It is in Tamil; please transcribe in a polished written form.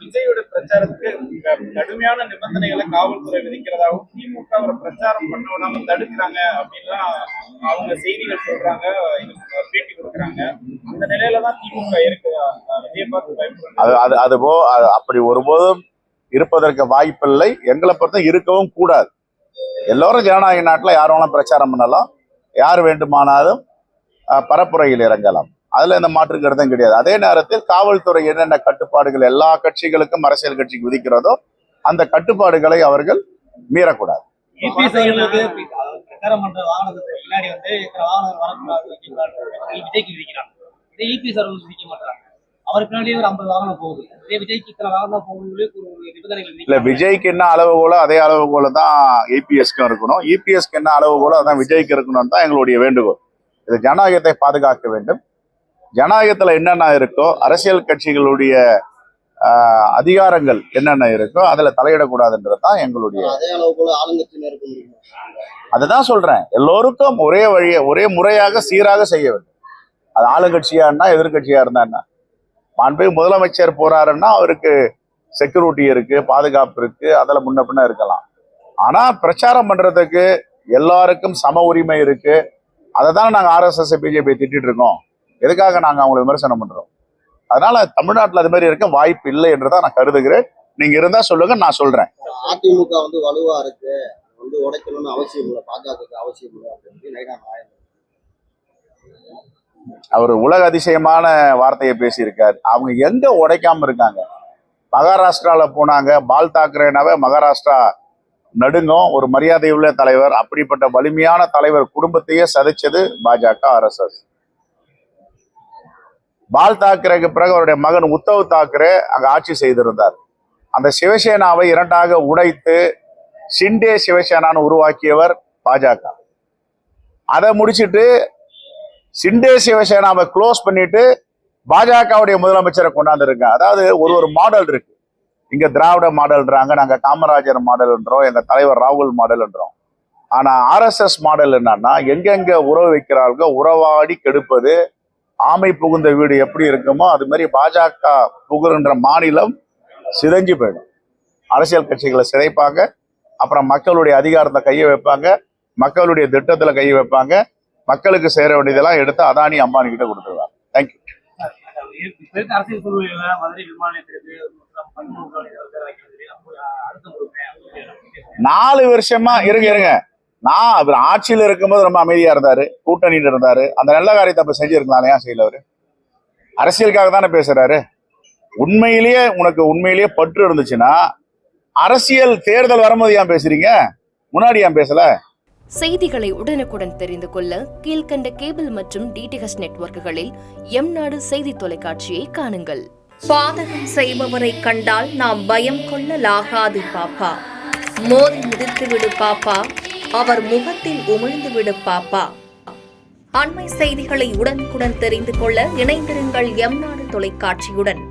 விஜயோட பிரச்சாரத்துக்கு கடுமையான நிபந்தனைகளை காவல்துறை விதிக்கிறதாகவும் திமுக அவரை பிரச்சாரம் பண்ண விடாம தடுக்கிறாங்க அப்படின்லாம் அவங்க செய்திகள் சொல்றாங்க, பேட்டி கொடுக்குறாங்க. அந்த நிலையிலதான் திமுக இருக்குதா? விஜய் பார்த்து பயப்படுறாங்க. அப்படி ஒருபோதும் இருப்பதற்கு வாய்ப்பில்லை. எங்களை பொறுத்த இருக்கவும் கூடாது. எல்லோரும் ஜனநாயக நாட்டில் யார் வேணாலும் பிரச்சாரம் பண்ணலாம், யார் வேண்டுமானாலும் பரப்புரையில் இறங்கலாம். அதுல இந்த மாற்று கருத்தும் கிடையாது. அதே நேரத்தில் காவல்துறை என்னென்ன கட்டுப்பாடுகள் எல்லா கட்சிகளுக்கும் அரசியல் கட்சிக்கு விதிக்கிறதோ அந்த கட்டுப்பாடுகளை அவர்கள் மீறக்கூடாது. இல்ல, விஜய்க்கு என்ன அளவுகோலோ அதே அளவுகோல தான் இபிஎஸ்க்கும் இருக்கணும், இபிஎஸ்க்கு என்ன அளவுகோலோ அதான் விஜய்க்கு இருக்கணும் தான் எங்களுடைய வேண்டுகோள். இது ஜனநாயகத்தை பாதுகாக்க வேண்டும். ஜனநாயகத்துல என்னென்ன இருக்கோ, அரசியல் கட்சிகளுடைய அதிகாரங்கள் என்னென்ன இருக்கோ அதுல தலையிடக்கூடாதுன்றது தான் எங்களுடைய. அதுதான் சொல்றேன், எல்லோருக்கும் ஒரே வழியை ஒரே முறையாக சீராக செய்ய வேண்டும். அது ஆளுங்கட்சியா இருந்தா எதிர்கட்சியா இருந்தா என்ன. மாண்புமிகு முதலமைச்சர் போறாருன்னா அவருக்கு செக்யூரிட்டி இருக்கு, பாதுகாப்பு இருக்கு, அதுல முன்ன பின்ன இருக்கலாம். ஆனா பிரச்சாரம் பண்றதுக்கு எல்லாருக்கும் சம உரிமை இருக்கு. அதை தான் நாங்க RSS பிஜேபி திட்டிட்டு இருக்கோம். எதுக்காக நாங்க அவங்களை விமர்சனம் பண்றோம்? அதனால தமிழ்நாட்டில் அது மாதிரி இருக்க வாய்ப்பு இல்லை என்றுதான் நான் கருதுகிறேன். நீங்க இருந்தா சொல்லுங்க, நான் சொல்றேன். அதிமுக வலுவா இருக்கு, உடைக்கணும்னு அவசியம் இல்லை, பாஜக அவசியம் இல்லை. அவர் உலக அதிசயமான வார்த்தையை பேசியிருக்காரு. அவங்க எங்க உடைக்காம இருக்காங்க? மகாராஷ்டிரால போனாங்க, பால் தாக்கரேனாவே மகாராஷ்டிரா நடுங்கும். ஒரு மரியாதையுள்ள தலைவர், அப்படிப்பட்ட வலிமையான தலைவர் குடும்பத்தையே சதைச்சது பாஜக RSS. பால் தாக்கரேக்கு பிறகு அவருடைய மகன் உத்தவ் தாக்கரே அங்க ஆட்சி செய்திருந்தார். அந்த சிவசேனாவை இரண்டாக உடைத்து ஷிண்டே சிவசேனான்னு உருவாக்கியவர் பாஜக. அதை முடிச்சிட்டு ஷிண்டே சிவசேனாவை க்ளோஸ் பண்ணிட்டு பாஜகவுடைய முதலமைச்சரை கொண்டாந்துருக்காங்க. அதாவது ஒரு மாடல் இருக்கு. இங்க திராவிட மாடல்ன்றாங்க, நாங்க காமராஜர் மாடல்ன்றோம், எங்க தலைவர் ராகுல் மாடல்ன்றோம். ஆனா RSS மாடல் என்னன்னா, எங்கெங்க உறவு வைக்கிறார்களோ உறவாடி கெடுப்பது. ஆமை புகுந்த வீடு எப்படி இருக்குமோ அது மாதிரி பாஜக புகுகின்ற மாநிலம் சிதைஞ்சு போயிடும். அரசியல் கட்சிகளை சிதைப்பாங்க, அப்புறம் மக்களுடைய அதிகாரத்தை கையை வைப்பாங்க, மக்களுடைய திட்டத்துல கையை வைப்பாங்க, மக்களுக்கு சேர வேண்டியதெல்லாம் எடுத்து அதானி அம்பானி கிட்ட கொடுத்துருவாங்க. தேங்க்யூ. 4 வருஷமா இருங்க. நான் அவர் ஆட்சியில் இருக்கும்போது ரொம்ப அமைதியா இருந்தாரு, கூட்டணியில் இருந்தாரு. அந்த நல்ல காரியத்தை அப்ப செஞ்சிருக்கலாம், ஏன் செய்யல? அவரு அரசியலுக்காக தானே பேசுறாரு. உண்மையிலேயே பற்று இருந்துச்சுன்னா அரசியல் தேர்தல் வரும்போது ஏன் பேசுறீங்க? முன்னாடி ஏன் பேசல? செய்திகளை உடனுக்குடன் தெரிந்து கொள்ள கீழ்கண்ட கேபிள் மற்றும் DTH நெட்வொர்க்குகளில் எம்நாடு செய்தி தொலைக்காட்சியை காணுங்கள். பாதகம் செய்பவரை கண்டால் நாம் பயம் கொள்ளலாகாது பாப்பா. மோதி மிதித்து விடு பாப்பா, அவர் முகத்தில் உமிழ்ந்து விடு பாப்பா. அண்மை செய்திகளை உடனுக்குடன் தெரிந்து கொள்ள இணைந்திருங்கள் எம்நாடு தொலைக்காட்சியுடன்.